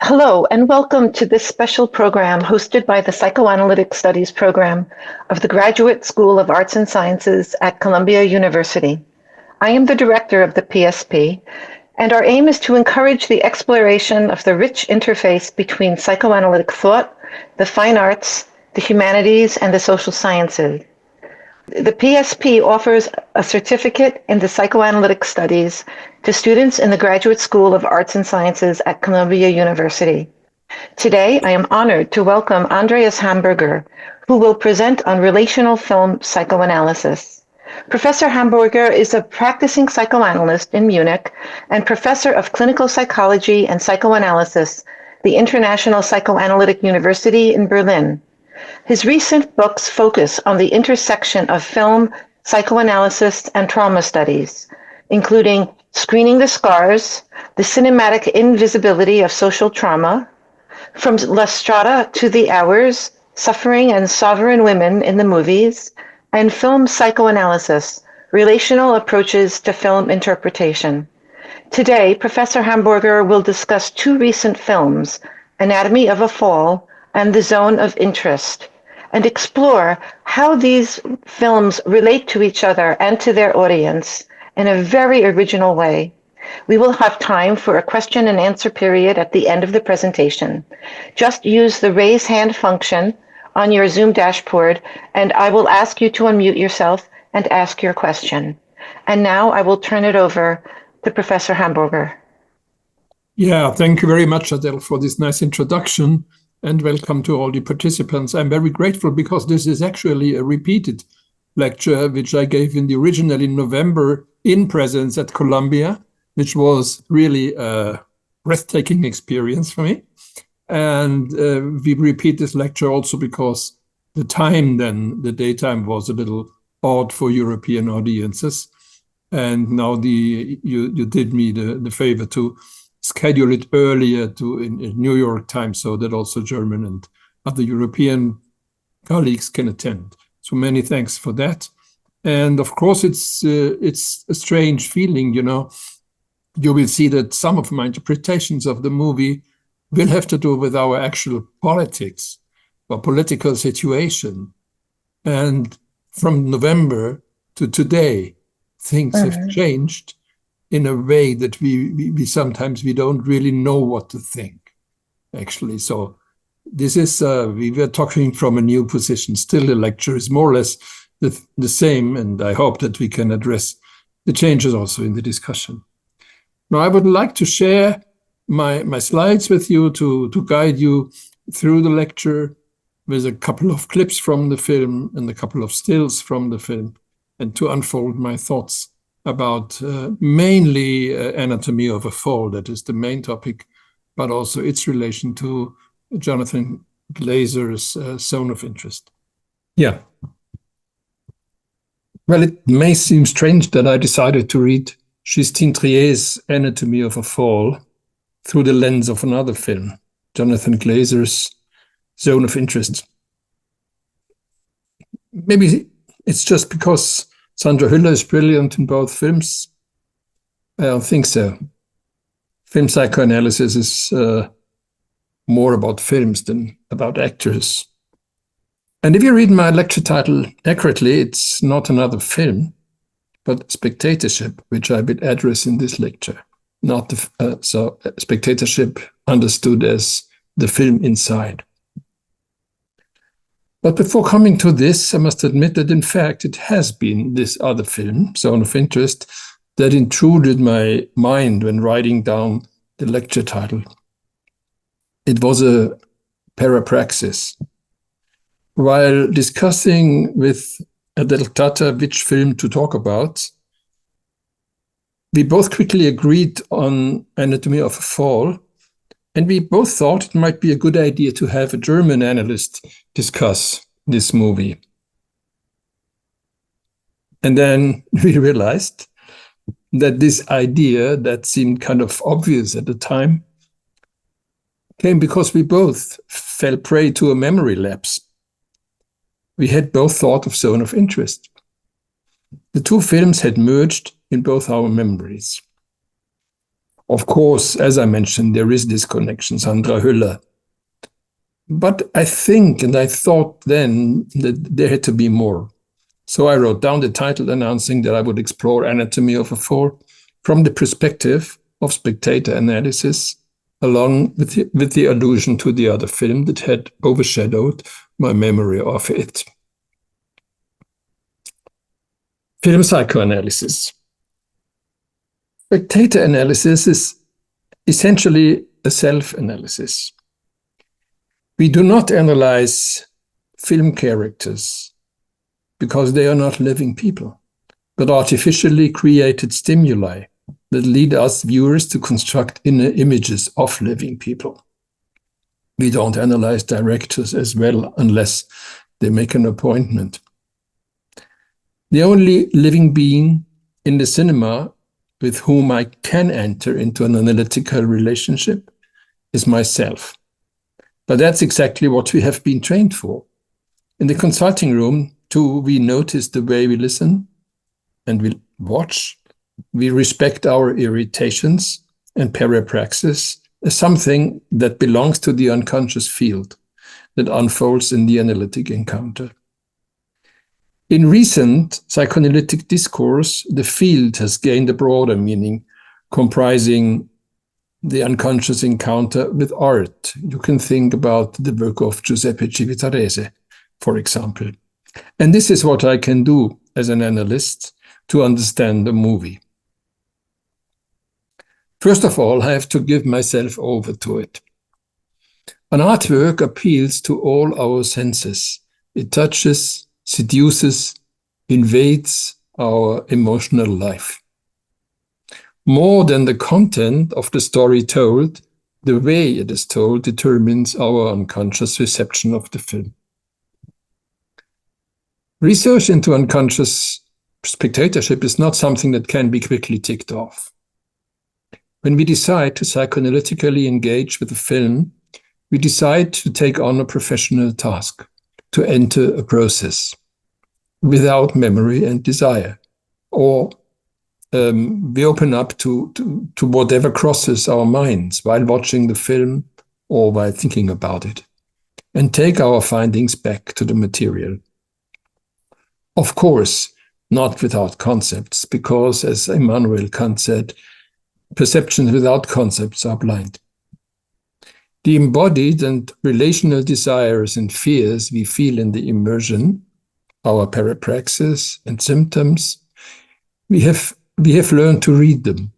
Hello, and welcome to this special program hosted by the Psychoanalytic Studies program of the Graduate School of Arts and Sciences at Columbia University. I am the director of the PSP, and our aim is to encourage the exploration of the rich interface between psychoanalytic thought, the fine arts, the humanities, and the social sciences. The PSP offers a certificate in the psychoanalytic studies to students in the Graduate School of Arts and Sciences at Columbia University. Today, I am honored to welcome Andreas Hamburger, who will present on relational film psychoanalysis. Professor Hamburger is a practicing psychoanalyst in Munich and professor of clinical psychology and psychoanalysis, the International Psychoanalytic University in Berlin. His recent books focus on the intersection of film, psychoanalysis, and trauma studies, including Screening the Scars, The Cinematic Invisibility of Social Trauma, From La Strada to the Hours, Suffering and Sovereign Women in the Movies, and Film Psychoanalysis, Relational Approaches to Film Interpretation. Today, Professor Hamburger will discuss two recent films, Anatomy of a Fall and The Zone of Interest, and explore how these films relate to each other and to their audience in a very original way. We will have time for a question and answer period at the end of the presentation. Just use the raise hand function on your Zoom dashboard, and I will ask you to unmute yourself and ask your question. And now I will turn it over to Professor Hamburger. Yeah, thank you very much, Adele, for this nice introduction, and welcome to all the participants. I'm very grateful because this is actually a repeated lecture, which I gave in the original in November in presence at Columbia, which was really a breathtaking experience for me. And we repeat this lecture also because the time then, the daytime was a little odd for European audiences. And now you did me the favor to schedule it earlier in New York time so that also German and other European colleagues can attend. So many thanks for that. And of course, it's a strange feeling, you know. You will see that some of my interpretations of the movie will have to do with our actual politics or political situation. And from November to today, things have changed in a way that we sometimes we don't really know what to think, actually. So this is, we were talking from a new position. Still, the lecture is more or less the same, and I hope that we can address the changes also in the discussion. Now, I would like to share my slides with you to guide you through the lecture with a couple of clips from the film and a couple of stills from the film, and to unfold my thoughts about mainly Anatomy of a Fall, that is the main topic, but also its relation to Jonathan Glazer's Zone of Interest. Yeah. Well, it may seem strange that I decided to read Justine Triet's Anatomy of a Fall through the lens of another film, Jonathan Glazer's Zone of Interest. Maybe it's just because Sandra Hüller is brilliant in both films. I don't think so. Film psychoanalysis is more about films than about actors. And if you read my lecture title accurately, it's not another film, but spectatorship, which I will address in this lecture. Not so spectatorship understood as the film inside. But before coming to this, I must admit that in fact it has been this other film, Zone of Interest, that intruded my mind when writing down the lecture title. It was a parapraxis. While discussing with Adele Tutter which film to talk about, we both quickly agreed on Anatomy of a Fall, and we both thought it might be a good idea to have a German analyst discuss this movie. And then we realized that this idea that seemed kind of obvious at the time came because we both fell prey to a memory lapse. We had both thought of Zone of Interest. The two films had merged in both our memories. Of course, as I mentioned, there is this connection, Sandra Hüller. But I think, and I thought then, that there had to be more. So I wrote down the title announcing that I would explore Anatomy of a Fall from the perspective of spectator analysis, along with the allusion to the other film that had overshadowed my memory of it. Film psychoanalysis. Spectator analysis is essentially a self-analysis. We do not analyze film characters because they are not living people, but artificially created stimuli that lead us viewers to construct inner images of living people. We don't analyze directors as well unless they make an appointment. The only living being in the cinema with whom I can enter into an analytical relationship is myself. But that's exactly what we have been trained for. In the consulting room, too, we notice the way we listen and we watch. We respect our irritations and parapraxis as something that belongs to the unconscious field that unfolds in the analytic encounter. In recent psychoanalytic discourse, the field has gained a broader meaning, comprising the unconscious encounter with art. You can think about the work of Giuseppe Civitarese, for example. And this is what I can do as an analyst to understand a movie. First of all, I have to give myself over to it. An artwork appeals to all our senses. It touches, seduces, invades our emotional life. More than the content of the story told, the way it is told determines our unconscious reception of the film. Research into unconscious spectatorship is not something that can be quickly ticked off. When we decide to psychoanalytically engage with a film, we decide to take on a professional task, to enter a process without memory and desire, or we open up to whatever crosses our minds while watching the film or while thinking about it, and take our findings back to the material. Of course, not without concepts, because, as Immanuel Kant said, perceptions without concepts are blind. The embodied and relational desires and fears we feel in the immersion, our parapraxis and symptoms, we have learned to read them,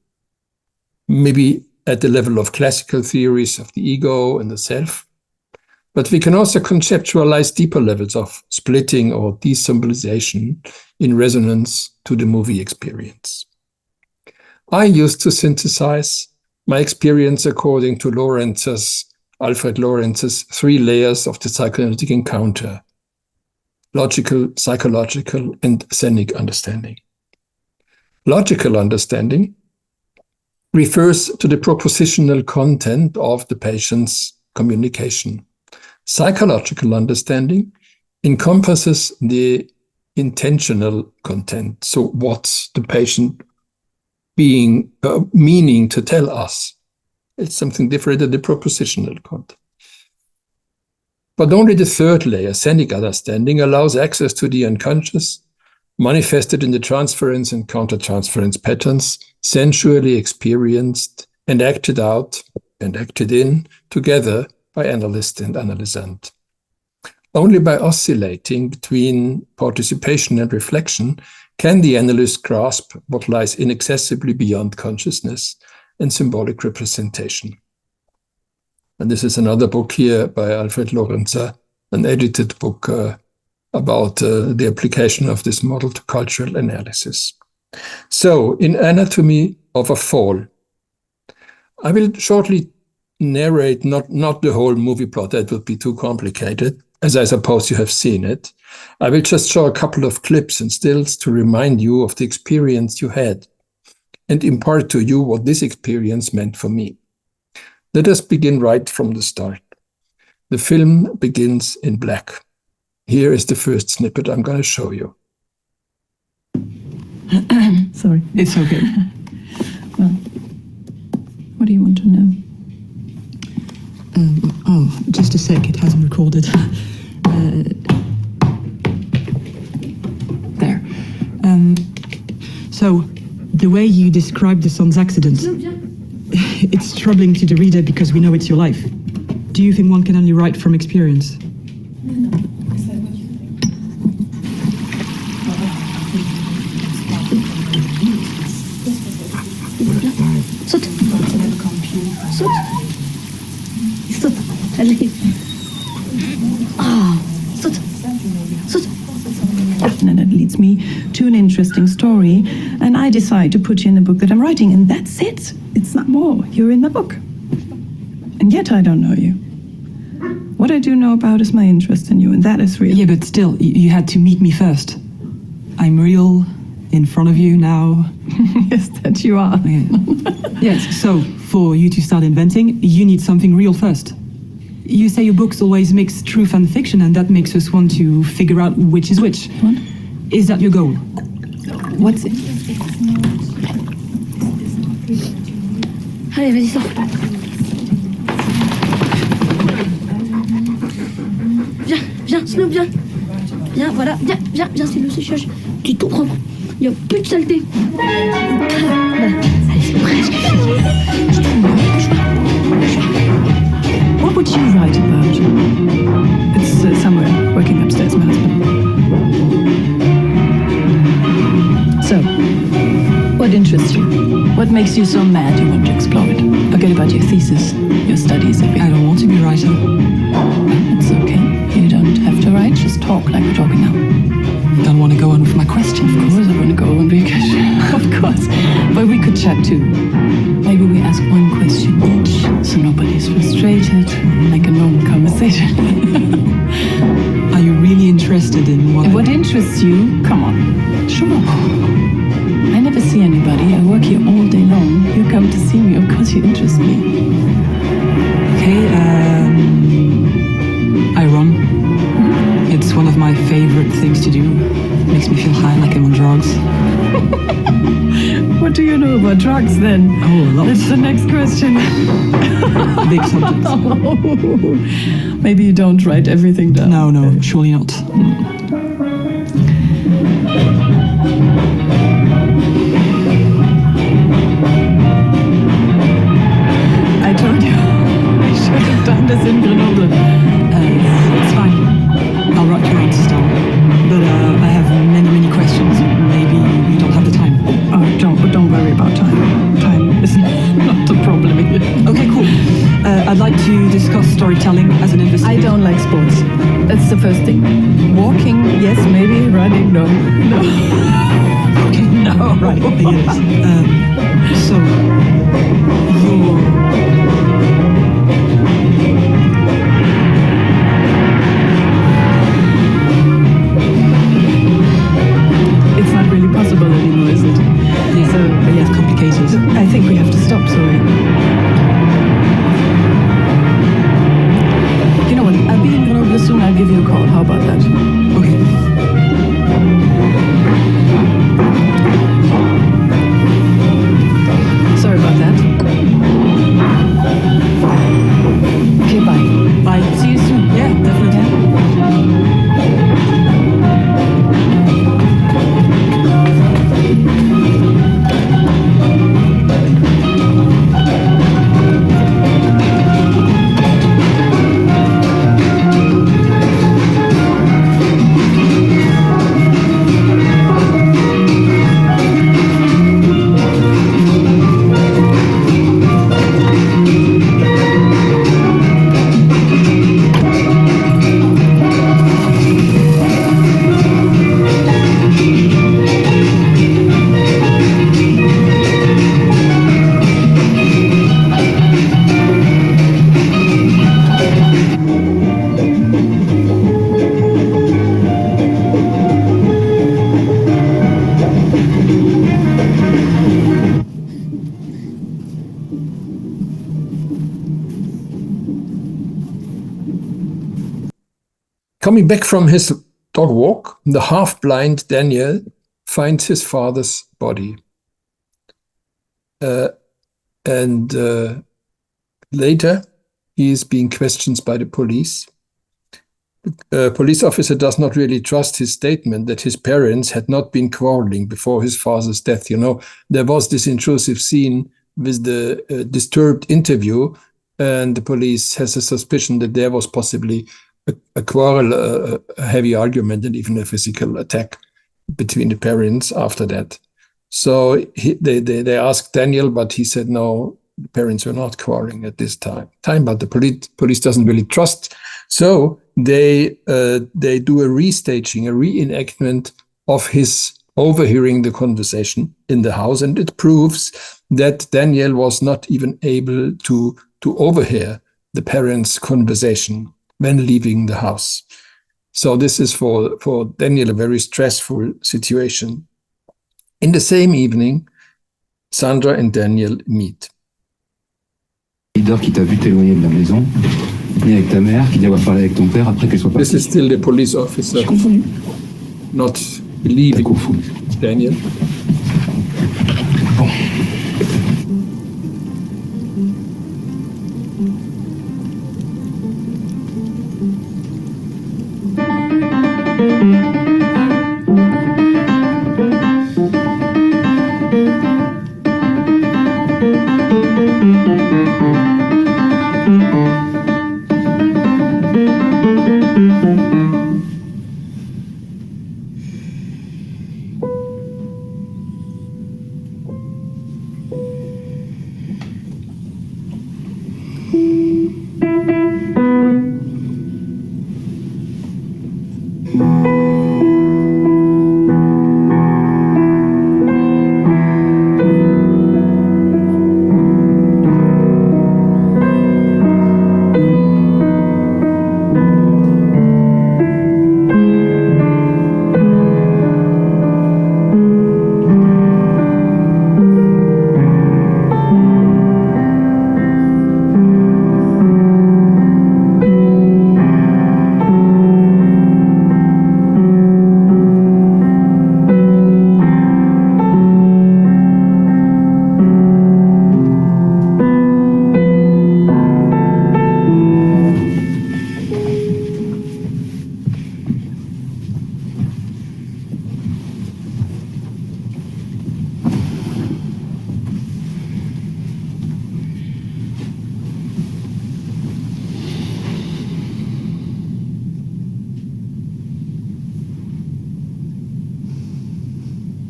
maybe at the level of classical theories of the ego and the self, but we can also conceptualize deeper levels of splitting or desymbolization in resonance to the movie experience. I used to synthesize my experience according to Alfred Lorenz's 3 layers of the psychoanalytic encounter: logical, psychological, and scenic understanding. Logical understanding refers to the propositional content of the patient's communication. Psychological understanding encompasses the intentional content. So what's the patient meaning to tell us? It's something different than the propositional content. But only the 3rd layer, scenic understanding, allows access to the unconscious, manifested in the transference and countertransference patterns, sensually experienced and acted out and acted in together by analyst and analysand. Only by oscillating between participation and reflection can the analyst grasp what lies inaccessibly beyond consciousness and symbolic representation. And this is another book here by Alfred Lorenz, an edited book about the application of this model to cultural analysis. So, in Anatomy of a Fall, I will shortly narrate not the whole movie plot, that would be too complicated, as I suppose you have seen it. I will just show a couple of clips and stills to remind you of the experience you had and impart to you what this experience meant for me. Let us begin right from the start. The film begins in black. Here is the first snippet I'm going to show you. Sorry, it's okay. Well, What do you want to know? Just a sec, it hasn't recorded. There. So, the way you describe the son's accident, it's troubling to the reader because we know it's your life. Do you think one can only write from experience? Saute. Saute. Saute. Allez. Ah, saute. Saute. And that leads me to an interesting story, and I decide to put you in the book that I'm writing, and that's it. It's not more. You're in the book. And yet I don't know you. What I do know about is my interest in you, and that is real. Yeah, but still, you had to meet me first. I'm real in front of you now. Yes, that you are. Okay. Yes, so for you to start inventing, you need something real first. You say your books always mix truth and fiction, and that makes us want to figure out which is which. What? Is that your goal? What's it? Allez, vas-y, sors. Viens, Snoop, viens. Viens, voilà, viens, c'est le séchage. Tu es tout propre. Il n'y a plus de saleté. Voilà. Allez, c'est presque fini. What would you write about? It's somewhere, working upstairs, my husband. So, what interests you? What makes you so mad you want to explore it? Forget about your thesis, your studies, everything. I don't want to be a writer. It's okay. You don't have to write, just talk like we're talking now. I don't want to go on with my question. Of course I want to go on because, of course. But we could chat too. Maybe we ask one question each, so nobody's frustrated, like a normal conversation. Are you really interested in what? And what interests you? Come on. Sure. I never see anybody. I work here all day long. You come to see me, of course you interest me. Okay, I run. It's one of my favorite things to do. Makes me feel high, like I'm on drugs. What do you know about drugs then? Oh, a lot. That's the next question. Big subject. Maybe you don't write everything down. No, surely not. I told you, I should have done this in Grenoble. It's fine. I'll write your answers down. But I have many questions. Maybe you don't have the time. Oh, don't worry about time. Time is not the problem here. Okay, cool. I'd like to discuss storytelling as an investigator. I don't like sports. That's the first thing. Walking, yes, maybe. Running, no. Okay, No. Right, yes. So, you're... It's not really possible anymore, is it? Yeah, So, yeah, it's complicated. I think we have to stop, sorry. You know what, I'll be in Grenoble soon, I'll give you a call. How about that? Okay. Sorry about that. Okay, bye. Bye. See you soon. Yeah, definitely. Coming back from his dog walk, the half-blind Daniel finds his father's body. And later, he is being questioned by the police. The police officer does not really trust his statement that his parents had not been quarreling before his father's death. You know, there was this intrusive scene with the disturbed interview, and the police has a suspicion that there was possibly a quarrel, a heavy argument, and even a physical attack between the parents after that. So they asked Daniel, but he said no, the parents were not quarreling at this time. But the police doesn't really trust. So they do a restaging, a reenactment of his overhearing the conversation in the house, and it proves that Daniel was not even able to overhear the parents' conversation when leaving the house. So this is for Daniel a very stressful situation. In the same evening, Sandra and Daniel meet. Leader qui t'a vu t'éloigner de la maison, ni avec ta mère, qui dit avoir parlé avec ton père après qu'elle soit partie. This is still the police officer. Not believing Daniel. Bon.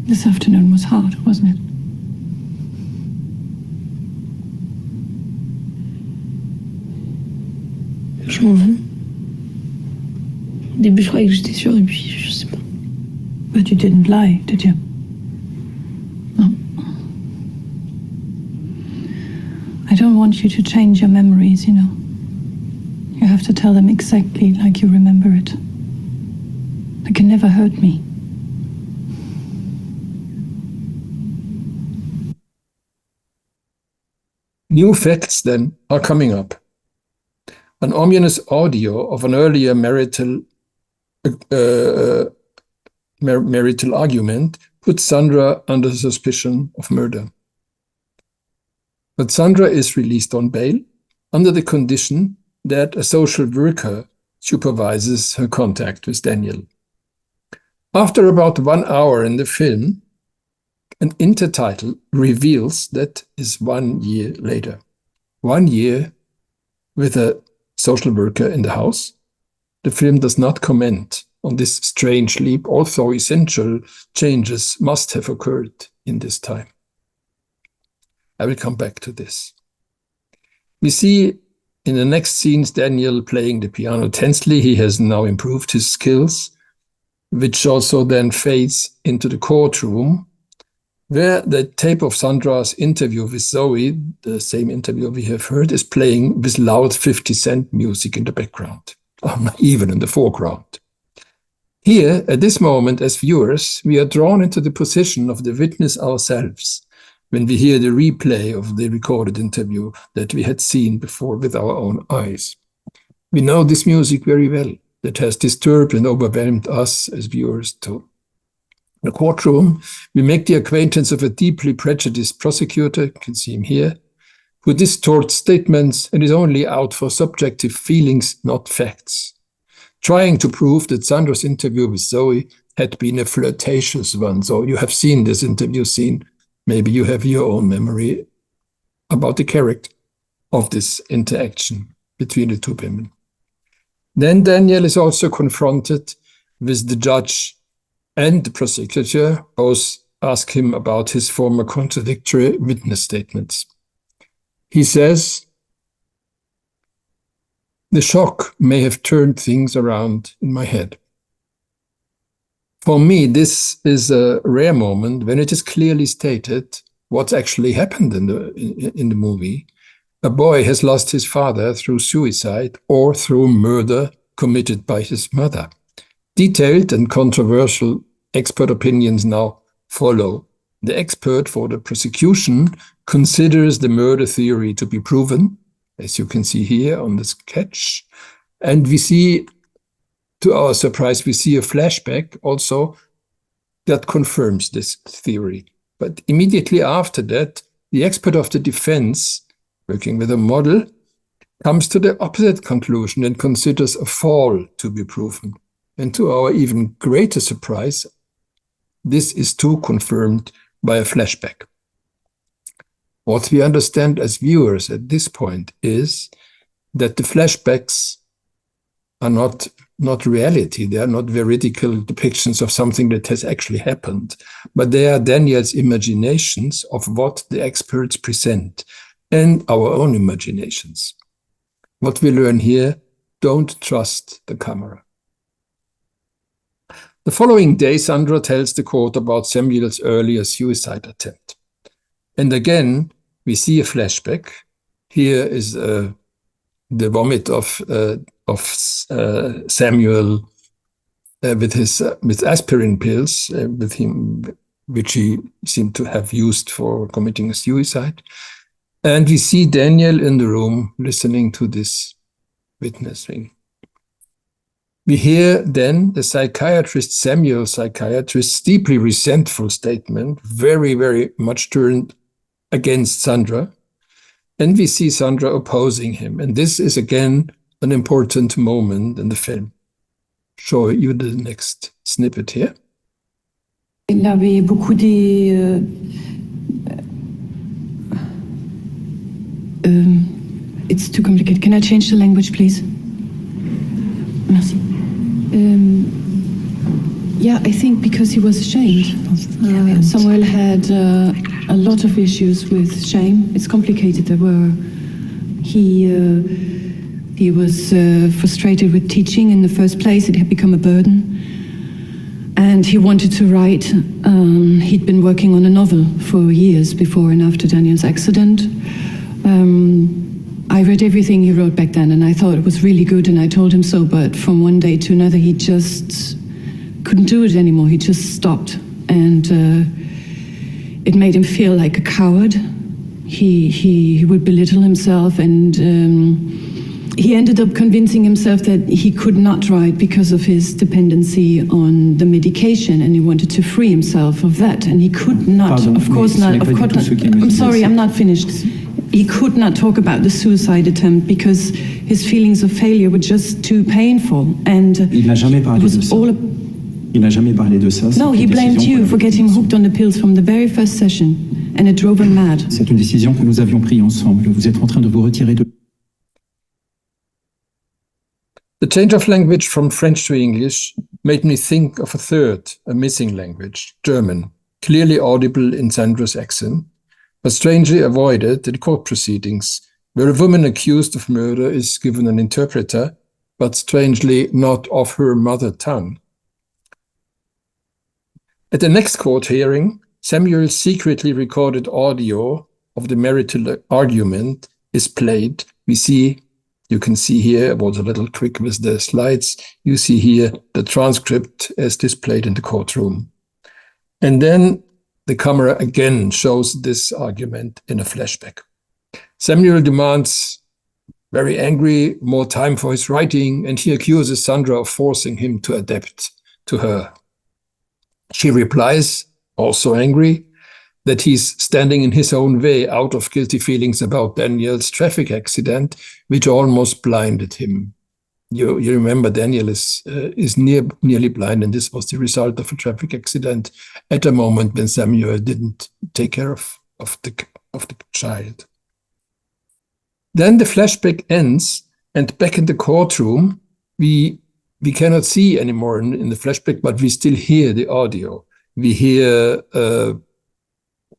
This afternoon was hard, wasn't it? Franchement, non. Au début, je croyais que j'étais sûre, et puis je sais pas. But you didn't lie, did you? No. I don't want you to change your memories, you know. You have to tell them exactly like you remember it. It can never hurt me. New facts then are coming up. An ominous audio of an earlier marital argument puts Sandra under suspicion of murder. But Sandra is released on bail under the condition that a social worker supervises her contact with Daniel. After about 1 hour in the film, an intertitle reveals that is 1 year later. 1 year with a social worker in the house. The film does not comment on this strange leap, although essential changes must have occurred in this time. I will come back to this. We see in the next scenes Daniel playing the piano tensely. He has now improved his skills, which also then fades into the courtroom, where the tape of Sandra's interview with Zoe, the same interview we have heard, is playing with loud 50 Cent music in the background, even in the foreground. Here, at this moment, as viewers, we are drawn into the position of the witness ourselves when we hear the replay of the recorded interview that we had seen before with our own eyes. We know this music very well, that has disturbed and overwhelmed us as viewers too. In the courtroom, we make the acquaintance of a deeply prejudiced prosecutor, you can see him here, who distorts statements and is only out for subjective feelings, not facts. Trying to prove that Sandra's interview with Zoe had been a flirtatious one. So you have seen this interview scene. Maybe you have your own memory about the character of this interaction between the two women. Then Daniel is also confronted with the judge and the prosecutor. Both ask him about his former contradictory witness statements. He says, "The shock may have turned things around in my head." For me, this is a rare moment when it is clearly stated what's actually happened in the movie. A boy has lost his father through suicide or through murder committed by his mother. Detailed and controversial expert opinions now follow. The expert for the prosecution considers the murder theory to be proven, as you can see here on the sketch. And we see, to our surprise, we see a flashback also that confirms this theory. But immediately after that, the expert of the defense, working with a model, comes to the opposite conclusion and considers a fall to be proven. And to our even greater surprise, this is too confirmed by a flashback. What we understand as viewers at this point is that the flashbacks are not reality. They are not veridical depictions of something that has actually happened, but they are Daniel's imaginations of what the experts present and our own imaginations. What we learn here, don't trust the camera. The following day, Sandra tells the court about Samuel's earlier suicide attempt. And again, we see a flashback. Here is the vomit of Samuel with aspirin pills with him, which he seemed to have used for committing a suicide. And we see Daniel in the room listening to this witnessing. We hear then the psychiatrist's deeply resentful statement, very, very much turned against Sandra. And we see Sandra opposing him. And this is again an important moment in the film. Show you the next snippet here. Il avait beaucoup des... it's too complicated. Can I change the language, please? Merci. Yeah, I think because he was ashamed. Samuel had a lot of issues with shame. It's complicated. He was frustrated with teaching in the first place. It had become a burden. And he wanted to write. He'd been working on a novel for years before and after Daniel's accident. I read everything he wrote back then, and I thought it was really good, and I told him so, but from one day to another, he just couldn't do it anymore. He just stopped, and it made him feel like a coward. He would belittle himself, and he ended up convincing himself that he could not write because of his dependency on the medication, and he wanted to free himself of that, and he could not, of course not, I'm sorry, I'm not finished. He could not talk about the suicide attempt because his feelings of failure were just too painful, and Il n'a jamais parlé de ça. Il n'a jamais parlé de ça. No, he blamed you for getting hooked on the pills from the very first session, and it drove him mad. C'est une décision que nous avions prise ensemble. Vous êtes en train de vous retirer de... The change of language from French to English made me think of a missing language, German, clearly audible in Sandra's accent, but strangely avoided in court proceedings, where a woman accused of murder is given an interpreter, but strangely not of her mother tongue. At the next court hearing, Samuel's secretly recorded audio of the marital argument is played. You can see here, I was a little quick with the slides, you see here the transcript as displayed in the courtroom. And then the camera again shows this argument in a flashback. Samuel demands, very angry, more time for his writing, and he accuses Sandra of forcing him to adapt to her. She replies, also angry, that he's standing in his own way out of guilty feelings about Daniel's traffic accident, which almost blinded him. You remember Daniel is nearly blind, and this was the result of a traffic accident at a moment when Samuel didn't take care of the child. Then the flashback ends, and back in the courtroom, we cannot see anymore in the flashback, but we still hear the audio. We hear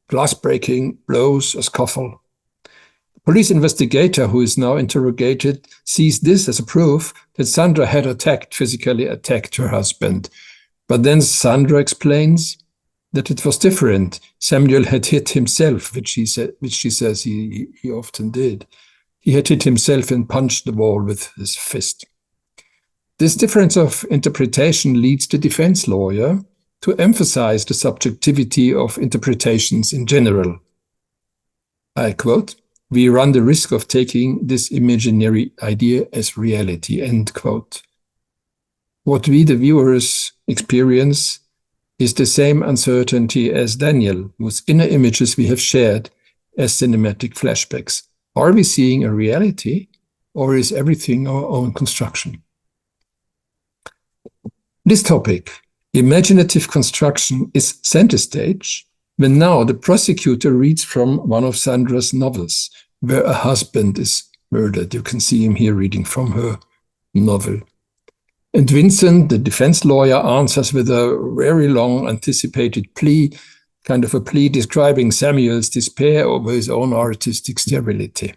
glass breaking, blows, a scuffle. The police investigator who is now interrogated sees this as a proof that Sandra had physically attacked her husband. But then Sandra explains that it was different. Samuel had hit himself, which she says he often did. He had hit himself and punched the wall with his fist. This difference of interpretation leads the defense lawyer to emphasize the subjectivity of interpretations in general. I quote, "We run the risk of taking this imaginary idea as reality," end quote. What we, the viewers, experience is the same uncertainty as Daniel, whose inner images we have shared as cinematic flashbacks. Are we seeing a reality, or is everything our own construction? This topic, imaginative construction, is center stage when now the prosecutor reads from one of Sandra's novels, where a husband is murdered. You can see him here reading from her novel. And Vincent, the defense lawyer, answers with a very long anticipated plea, kind of a plea describing Samuel's despair over his own artistic sterility.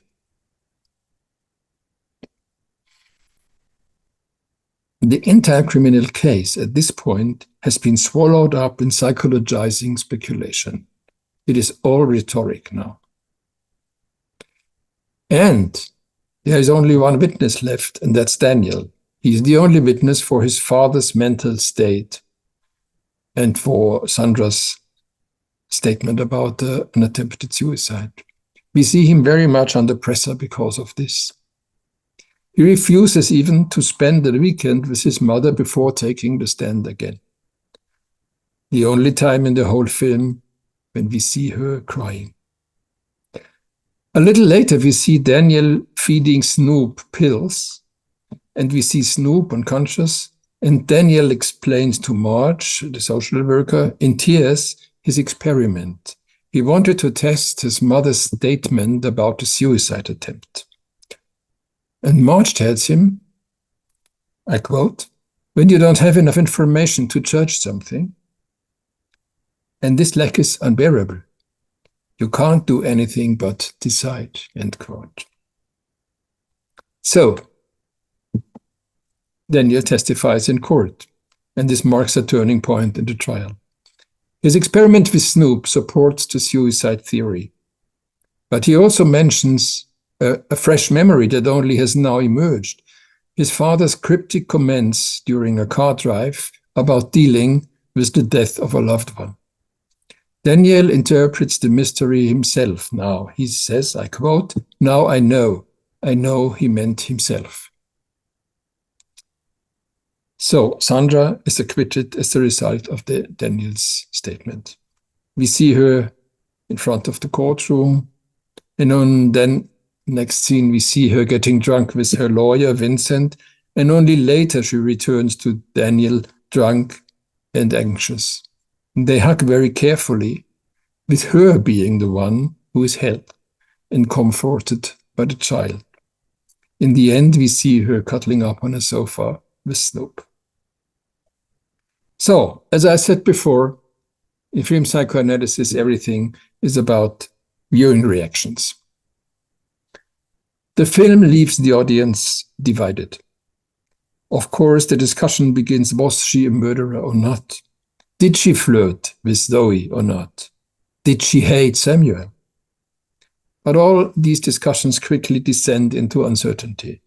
The entire criminal case at this point has been swallowed up in psychologizing speculation. It is all rhetoric now. And there is only one witness left, and that's Daniel. He is the only witness for his father's mental state and for Sandra's statement about an attempted suicide. We see him very much under pressure because of this. He refuses even to spend the weekend with his mother before taking the stand again. The only time in the whole film when we see her crying. A little later, we see Daniel feeding Snoop pills, and we see Snoop unconscious, and Daniel explains to Marge, the social worker, in tears, his experiment. He wanted to test his mother's statement about the suicide attempt. And Marge tells him, I quote, "When you don't have enough information to judge something, and this lack is unbearable, you can't do anything but decide," end quote. So, Daniel testifies in court, and this marks a turning point in the trial. His experiment with Snoop supports the suicide theory, but he also mentions a fresh memory that only has now emerged. His father's cryptic comments during a car drive about dealing with the death of a loved one. Daniel interprets the mystery himself now. He says, I quote, "Now I know he meant himself." So Sandra is acquitted as a result of Daniel's statement. We see her in front of the courtroom, and then next scene we see her getting drunk with her lawyer, Vincent, and only later she returns to Daniel drunk and anxious. They hug very carefully, with her being the one who is held and comforted by the child. In the end, we see her cuddling up on a sofa with Snoop. So, as I said before, in film psychoanalysis, everything is about viewing reactions. The film leaves the audience divided. Of course, the discussion begins, was she a murderer or not? Did she flirt with Zoe or not? Did she hate Samuel? But all these discussions quickly descend into uncertainty.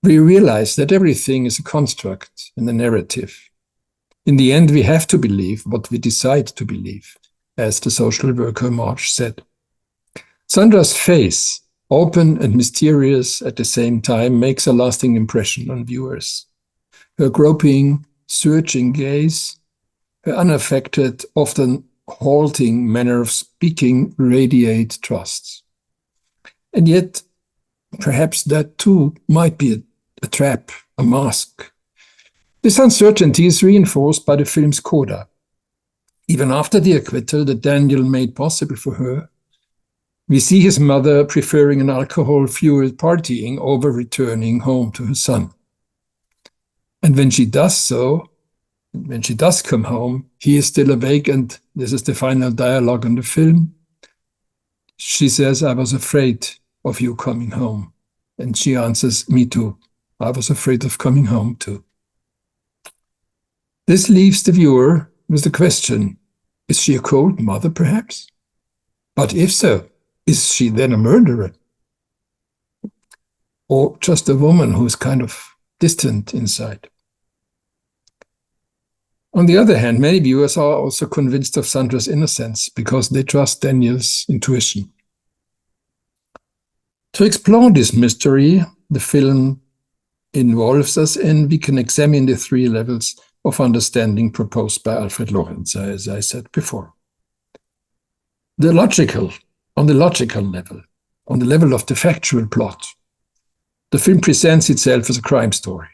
We realize that everything is a construct and a narrative. In the end, we have to believe what we decide to believe, as the social worker Marge said. Sandra's face, open and mysterious at the same time, makes a lasting impression on viewers. Her groping, searching gaze, her unaffected, often halting manner of speaking radiate trust. And yet, perhaps that too might be a trap, a mask. This uncertainty is reinforced by the film's coda. Even after the acquittal that Daniel made possible for her, we see his mother preferring an alcohol-fueled partying over returning home to her son. And when she does so, when she does come home, he is still awake, and this is the final dialogue in the film. She says, "I was afraid of you coming home." And she answers, "Me too. I was afraid of coming home too." This leaves the viewer with the question, is she a cold mother perhaps? But if so, is she then a murderer? Or just a woman who's kind of distant inside? On the other hand, many viewers are also convinced of Sandra's innocence because they trust Daniel's intuition. To explore this mystery, the film involves us, and we can examine the three levels of understanding proposed by Alfred Lorenz, as I said before. On the logical level, on the level of the factual plot, the film presents itself as a crime story: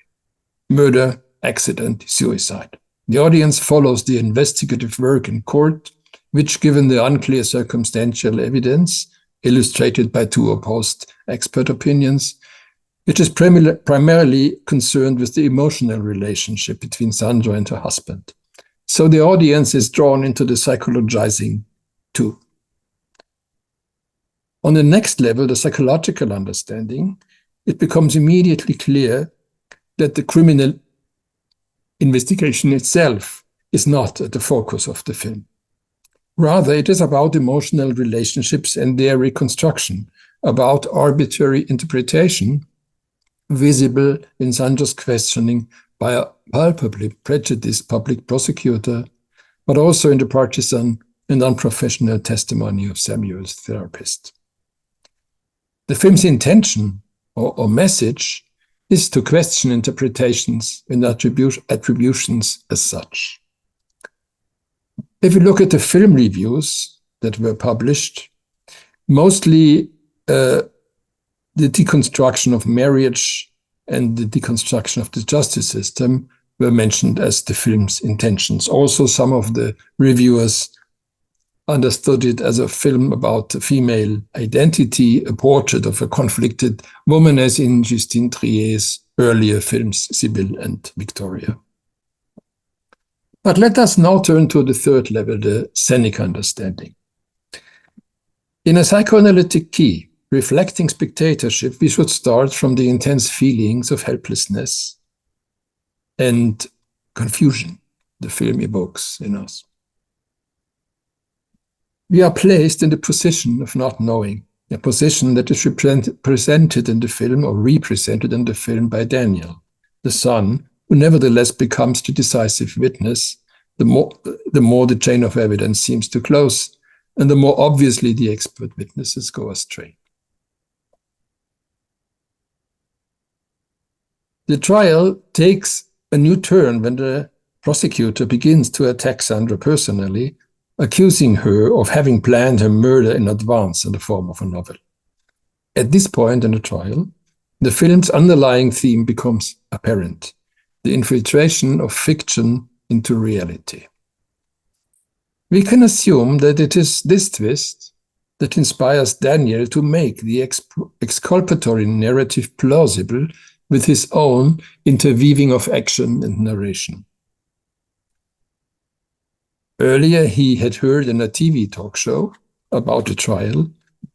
murder, accident, suicide. The audience follows the investigative work in court, which, given the unclear circumstantial evidence, illustrated by two opposed expert opinions, which is primarily concerned with the emotional relationship between Sandra and her husband. So the audience is drawn into the psychologizing too. On the next level, the psychological understanding, it becomes immediately clear that the criminal investigation itself is not at the focus of the film. Rather, it is about emotional relationships and their reconstruction, about arbitrary interpretation visible in Sandra's questioning by a palpably prejudiced public prosecutor, but also in the partisan and unprofessional testimony of Samuel's therapist. The film's intention or message is to question interpretations and attributions as such. If we look at the film reviews that were published, mostly the deconstruction of marriage and the deconstruction of the justice system were mentioned as the film's intentions. Also, some of the reviewers understood it as a film about female identity, a portrait of a conflicted woman, as in Justine Triet's earlier films, Sibyl and Victoria. But let us now turn to the third level, the scenic understanding. In a psychoanalytic key, reflecting spectatorship, we should start from the intense feelings of helplessness and confusion the film evokes in us. We are placed in the position of not knowing, a position that is presented in the film or represented in the film by Daniel, the son, who nevertheless becomes the decisive witness, the more the chain of evidence seems to close, and the more obviously the expert witnesses go astray. The trial takes a new turn when the prosecutor begins to attack Sandra personally, accusing her of having planned her murder in advance in the form of a novel. At this point in the trial, the film's underlying theme becomes apparent: the infiltration of fiction into reality. We can assume that it is this twist that inspires Daniel to make the exculpatory narrative plausible with his own interweaving of action and narration. Earlier, he had heard in a TV talk show about the trial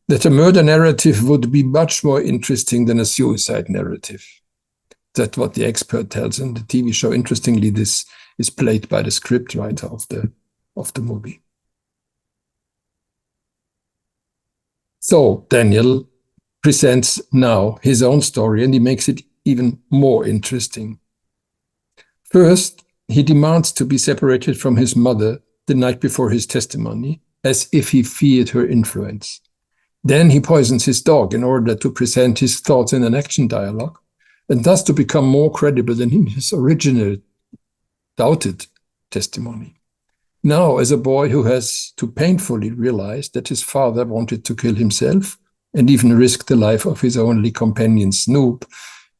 that a murder narrative would be much more interesting than a suicide narrative. That's what the expert tells in the TV show. Interestingly, this is played by the scriptwriter of the movie. So Daniel presents now his own story, and he makes it even more interesting. First, he demands to be separated from his mother the night before his testimony, as if he feared her influence. Then he poisons his dog in order to present his thoughts in an action dialogue, and thus to become more credible than in his original doubted testimony. Now, as a boy who has to painfully realize that his father wanted to kill himself and even risk the life of his only companion, Snoop,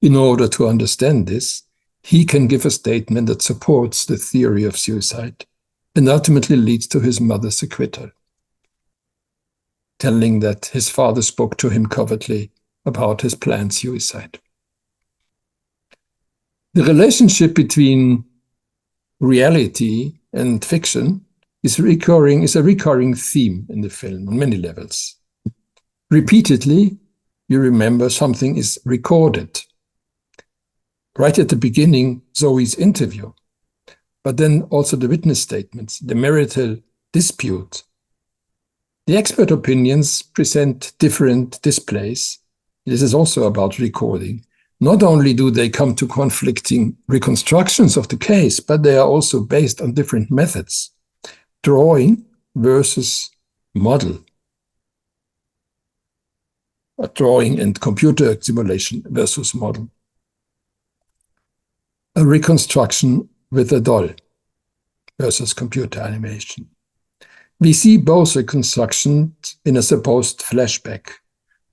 in order to understand this, he can give a statement that supports the theory of suicide and ultimately leads to his mother's acquittal, telling that his father spoke to him covertly about his planned suicide. The relationship between reality and fiction is a recurring theme in the film on many levels. Repeatedly, you remember something is recorded. Right at the beginning, Zoe's interview, but then also the witness statements, the marital dispute. The expert opinions present different displays. This is also about recording. Not only do they come to conflicting reconstructions of the case, but they are also based on different methods. Drawing versus model. A drawing and computer simulation versus model. A reconstruction with a doll versus computer animation. We see both reconstructions in a supposed flashback,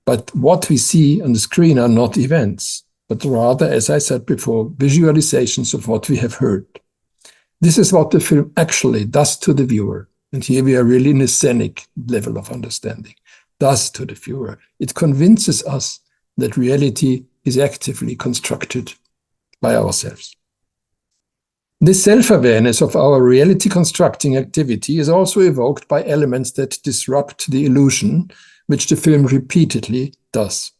but what we see on the screen are not events, but rather, as I said before, visualizations of what we have heard. This is what the film actually does to the viewer. And here we are really in a scenic level of understanding. Does to the viewer. It convinces us that reality is actively constructed by ourselves. This self-awareness of our reality constructing activity is also evoked by elements that disrupt the illusion, which the film repeatedly does.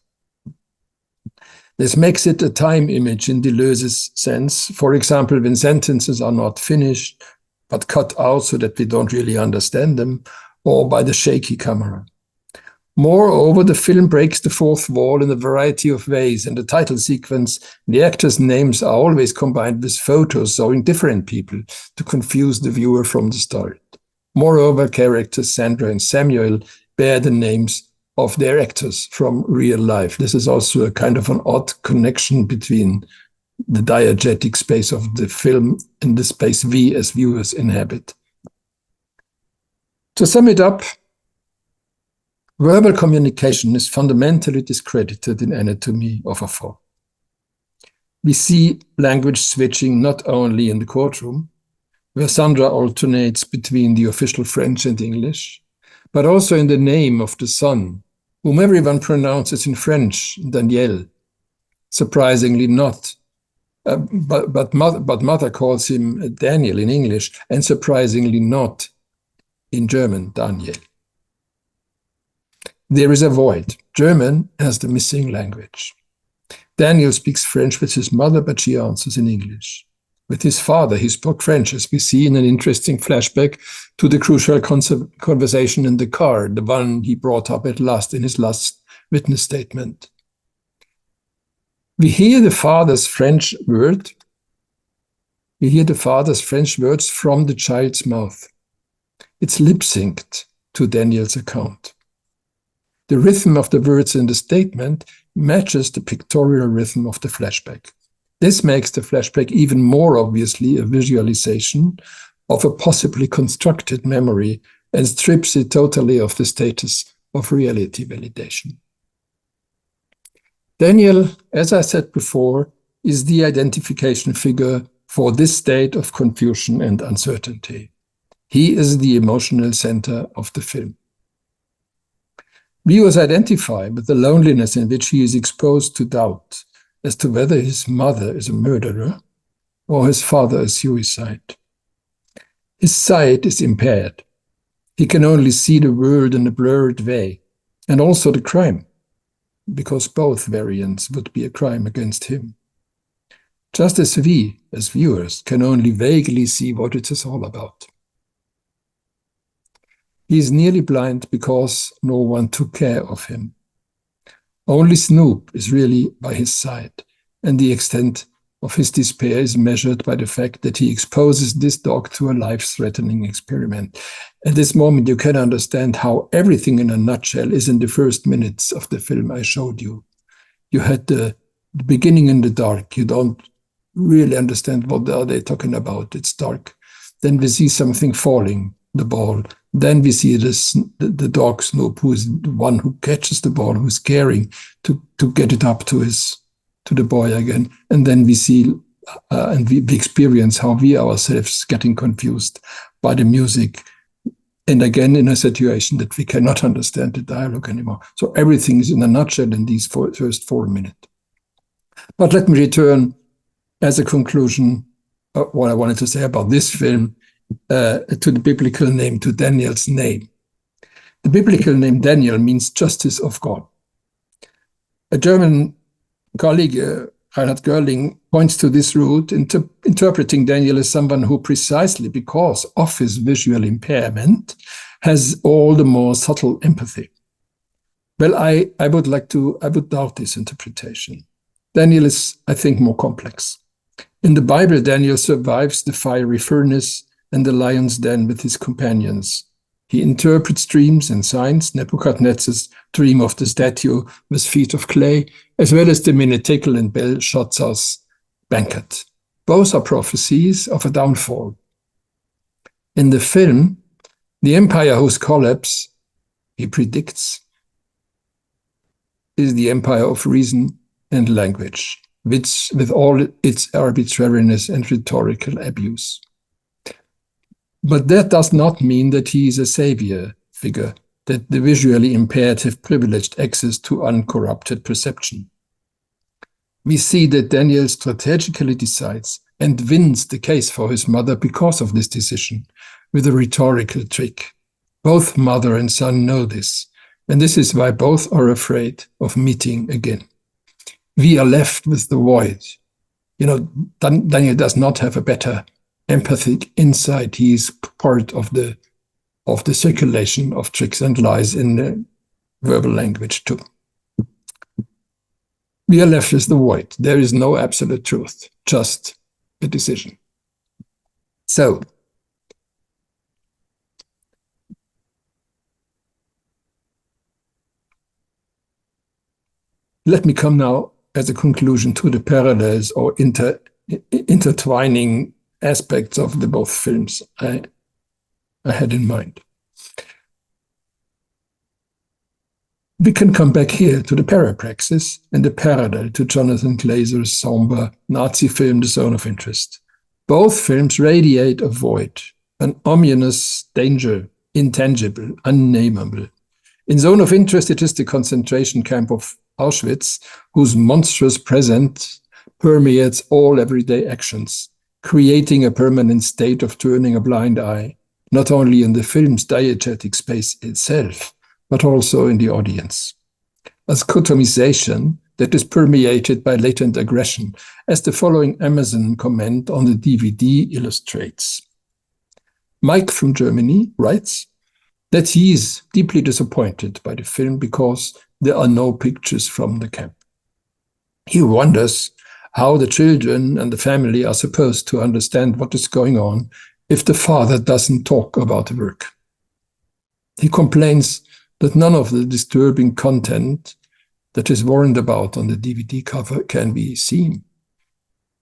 This makes it a time image in Deleuze's sense. For example, when sentences are not finished, but cut out so that we don't really understand them, or by the shaky camera. Moreover, the film breaks the fourth wall in a variety of ways. In the title sequence, the actors' names are always combined with photos showing different people to confuse the viewer from the start. Moreover, characters Sandra and Samuel bear the names of their actors from real life. This is also a kind of an odd connection between the diegetic space of the film and the space we as viewers inhabit. To sum it up, verbal communication is fundamentally discredited in Anatomy of a Fall. We see language switching not only in the courtroom, where Sandra alternates between the official French and English, but also in the name of the son, whom everyone pronounces in French, Daniel. Surprisingly not, but mother calls him Daniel in English, and surprisingly not in German, Daniel. There is a void. German as the missing language. Daniel speaks French with his mother, but she answers in English. With his father, he spoke French, as we see in an interesting flashback to the crucial conversation in the car, the one he brought up at last in his last witness statement. We hear the father's French words from the child's mouth. It's lip-synced to Daniel's account. The rhythm of the words in the statement matches the pictorial rhythm of the flashback. This makes the flashback even more obviously a visualization of a possibly constructed memory and strips it totally of the status of reality validation. Daniel, as I said before, is the identification figure for this state of confusion and uncertainty. He is the emotional center of the film. Viewers identify with the loneliness in which he is exposed to doubt as to whether his mother is a murderer or his father a suicide. His sight is impaired. He can only see the world in a blurred way, and also the crime, because both variants would be a crime against him. Just as we, as viewers, can only vaguely see what it is all about. He is nearly blind because no one took care of him. Only Snoop is really by his side, and the extent of his despair is measured by the fact that he exposes this dog to a life-threatening experiment. At this moment, you can understand how everything in a nutshell is in the first minutes of the film I showed you. You had the beginning in the dark. You don't really understand what are they talking about. It's dark. Then we see something falling, the ball. Then we see the dog Snoop, who is the one who catches the ball, who is caring to get it up to the boy again. And then we see and we experience how we ourselves getting confused by the music. And again, in a situation that we cannot understand the dialogue anymore. So everything is in a nutshell in these first 4 minutes. But let me return as a conclusion what I wanted to say about this film to the biblical name, to Daniel's name. The biblical name Daniel means justice of God. A German colleague, Reinhard Görling, points to this root, interpreting Daniel as someone who, precisely because of his visual impairment, has all the more subtle empathy. Well, I would doubt this interpretation. Daniel is, I think, more complex. In the Bible, Daniel survives the fiery furnace and the lion's den with his companions. He interprets dreams and signs, Nebuchadnezzar's dream of the statue with feet of clay, as well as the Minotaur and Belshazzar's banquet. Both are prophecies of a downfall. In the film, the empire whose collapse, he predicts, is the empire of reason and language, which, with all its arbitrariness and rhetorical abuse. But that does not mean that he is a savior figure, that the visually impaired have privileged access to uncorrupted perception. We see that Daniel strategically decides and wins the case for his mother because of this decision, with a rhetorical trick. Both mother and son know this, and this is why both are afraid of meeting again. We are left with the void. You know, Daniel does not have a better empathic insight. He is part of the circulation of tricks and lies in the verbal language too. We are left with the void. There is no absolute truth, just a decision. So, let me come now as a conclusion to the parallels or intertwining aspects of the both films I had in mind. We can come back here to the parapraxis and the parallel to Jonathan Glazer's somber Nazi film, The Zone of Interest. Both films radiate a void, an ominous danger, intangible, unnameable. In Zone of Interest, it is the concentration camp of Auschwitz, whose monstrous presence permeates all everyday actions, creating a permanent state of turning a blind eye, not only in the film's diegetic space itself, but also in the audience. A scotomization that is permeated by latent aggression, as the following Amazon comment on the DVD illustrates. Mike from Germany writes that he is deeply disappointed by the film because there are no pictures from the camp. He wonders how the children and the family are supposed to understand what is going on if the father doesn't talk about the work. He complains that none of the disturbing content that is warned about on the DVD cover can be seen.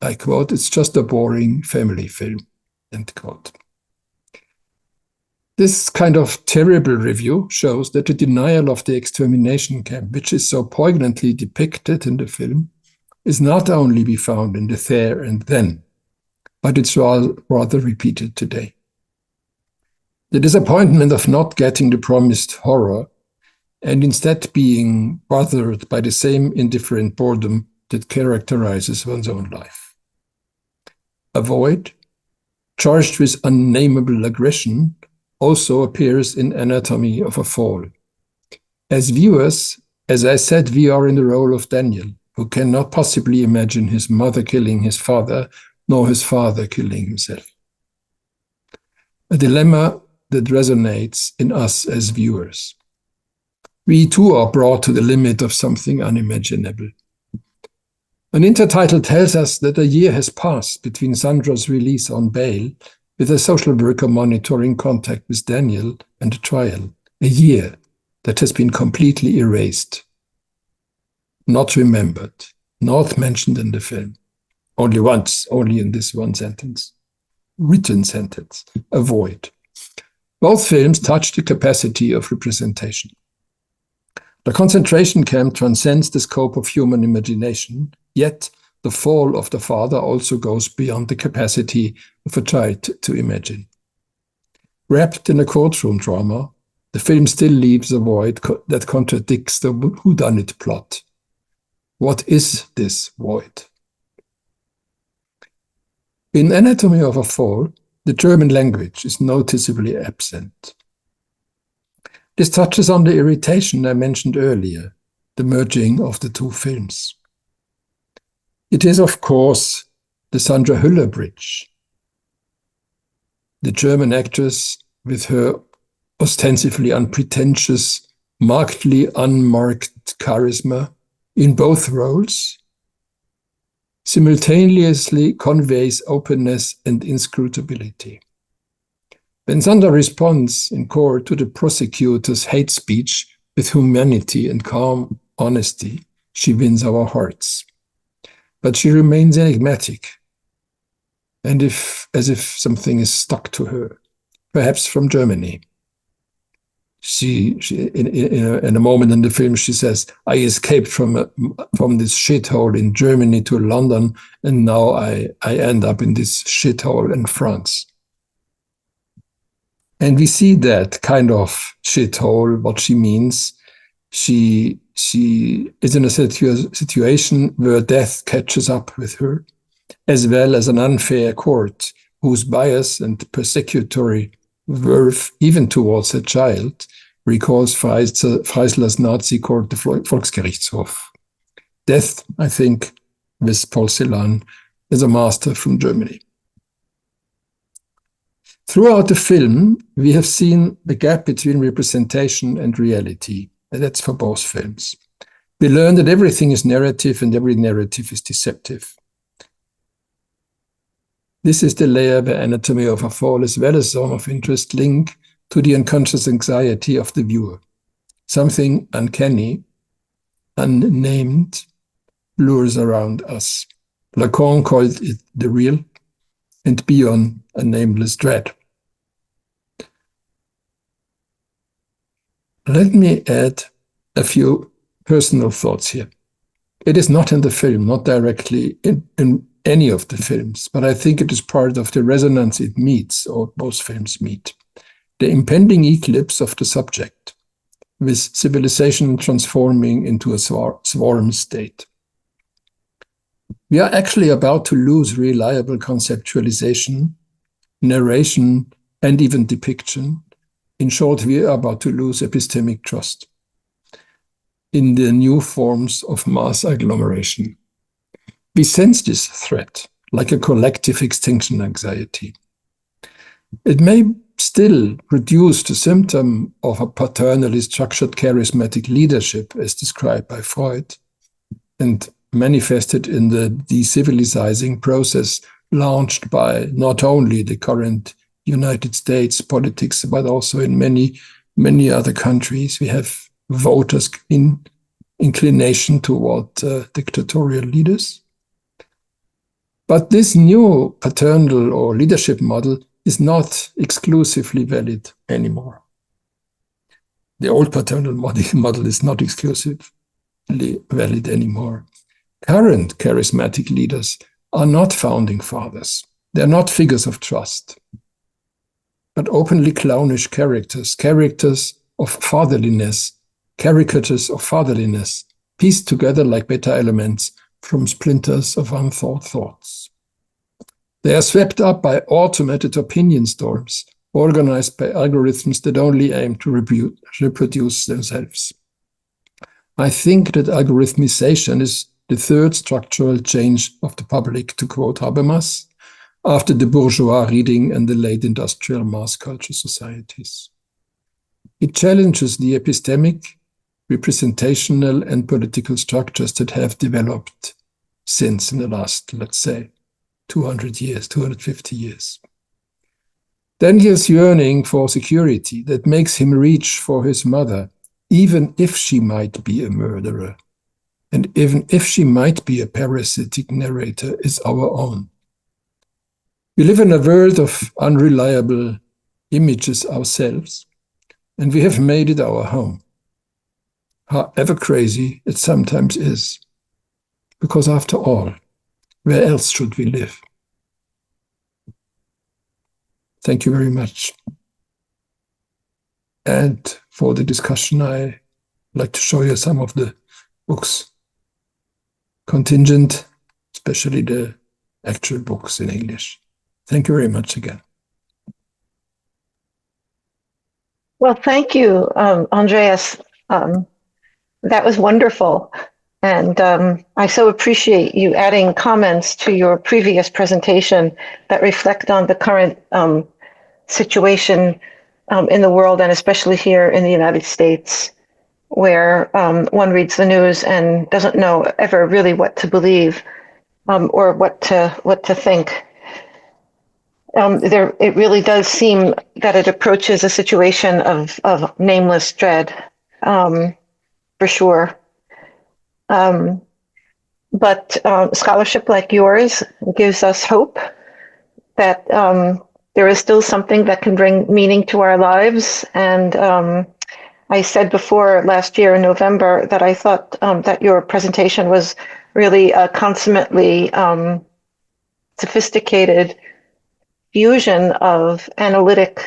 I quote, "It's just a boring family film," end quote. This kind of terrible review shows that the denial of the extermination camp, which is so poignantly depicted in the film, is not only be found in the there and then, but it's rather repeated today. The disappointment of not getting the promised horror and instead being bothered by the same indifferent boredom that characterizes one's own life. A void, charged with unnameable aggression, also appears in Anatomy of a Fall. As viewers, as I said, we are in the role of Daniel, who cannot possibly imagine his mother killing his father, nor his father killing himself. A dilemma that resonates in us as viewers. We too are brought to the limit of something unimaginable. An intertitle tells us that a year has passed between Sandra's release on bail, with a social worker monitoring contact with Daniel and the trial. A year that has been completely erased. Not remembered, not mentioned in the film. Only once, only in this one sentence. written sentence, a void. Both films touch the capacity of representation. The concentration camp transcends the scope of human imagination, yet the fall of the father also goes beyond the capacity of a child to imagine. Wrapped in a courtroom drama, the film still leaves a void that contradicts the whodunit plot. What is this void? In Anatomy of a Fall, the German language is noticeably absent. This touches on the irritation I mentioned earlier, the merging of the two films. It is, of course, the Sandra Hüller bridge. The German actress, with her ostensibly unpretentious, markedly unmarked charisma in both roles, simultaneously conveys openness and inscrutability. When Sandra responds in court to the prosecutor's hate speech with humanity and calm honesty, she wins our hearts. But she remains enigmatic, and as if something is stuck to her, perhaps from Germany. In a moment in the film, she says, "I escaped from this shithole in Germany to London, and now I end up in this shithole in France." And we see that kind of shithole, what she means. She is in a situation where death catches up with her, as well as an unfair court whose bias and persecutory verve, even towards a child, recalls Freisler's Nazi court, the Volksgerichtshof. Death, I think, with Paul Celan, is a master from Germany. Throughout the film, we have seen the gap between representation and reality. And that's for both films. We learn that everything is narrative and every narrative is deceptive. This is the layer where Anatomy of a Fall, as well as Zone of Interest, link to the unconscious anxiety of the viewer. Something uncanny, unnamed, lures around us. Lacan called it the real, and Bion a nameless dread. Let me add a few personal thoughts here. It is not in the film, not directly in any of the films, but I think it is part of the resonance it meets, or both films meet. The impending eclipse of the subject, with civilization transforming into a swarm state. We are actually about to lose reliable conceptualization, narration, and even depiction. In short, we are about to lose epistemic trust in the new forms of mass agglomeration. We sense this threat like a collective extinction anxiety. It may still produce the symptom of a paternally structured charismatic leadership as described by Freud and manifested in the decivilizing process launched by not only the current United States politics, but also in many other countries. We have voters' inclination toward dictatorial leaders. But this new paternal or leadership model is not exclusively valid anymore. The old paternal model is not exclusively valid anymore. Current charismatic leaders are not founding fathers. They're not figures of trust, but openly clownish characters of fatherliness, caricatures of fatherliness, pieced together like beta elements from splinters of unthought thoughts. They are swept up by automated opinion storms, organized by algorithms that only aim to reproduce themselves. I think that algorithmization is the third structural change of the public, to quote Habermas, after the bourgeois reading and the late industrial mass culture societies. It challenges the epistemic, representational, and political structures that have developed since in the last, let's say, 200 years, 250 years. Daniel's yearning for security that makes him reach for his mother, even if she might be a murderer, and even if she might be a parasitic narrator, is our own. We live in a world of unreliable images ourselves, and we have made it our home, however crazy it sometimes is. Because after all, where else should we live? Thank you very much. And for the discussion, I like to show you some of the books contingent, especially the actual books in English. Thank you very much again. Well, thank you, Andreas. That was wonderful. And I so appreciate you adding comments to your previous presentation that reflect on the current situation in the world, and especially here in the United States, where one reads the news and doesn't know ever really what to believe or what to think. It really does seem that it approaches a situation of nameless dread, for sure. But scholarship like yours gives us hope that there is still something that can bring meaning to our lives. And I said before last year in November that I thought that your presentation was really a consummately sophisticated fusion of analytic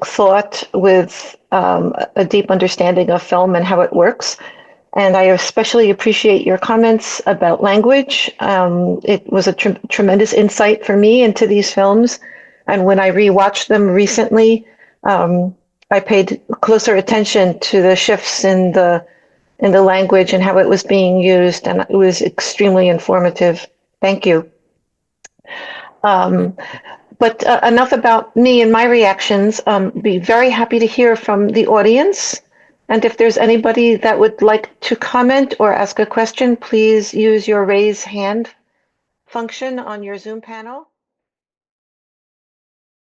thought with a deep understanding of film and how it works. And I especially appreciate your comments about language. It was a tremendous insight for me into these films. And when I rewatched them recently, I paid closer attention to the shifts in the language and how it was being used. And it was extremely informative. Thank you. But enough about me and my reactions. Be very happy to hear from the audience. And if there's anybody that would like to comment or ask a question, please use your raise hand function on your Zoom panel.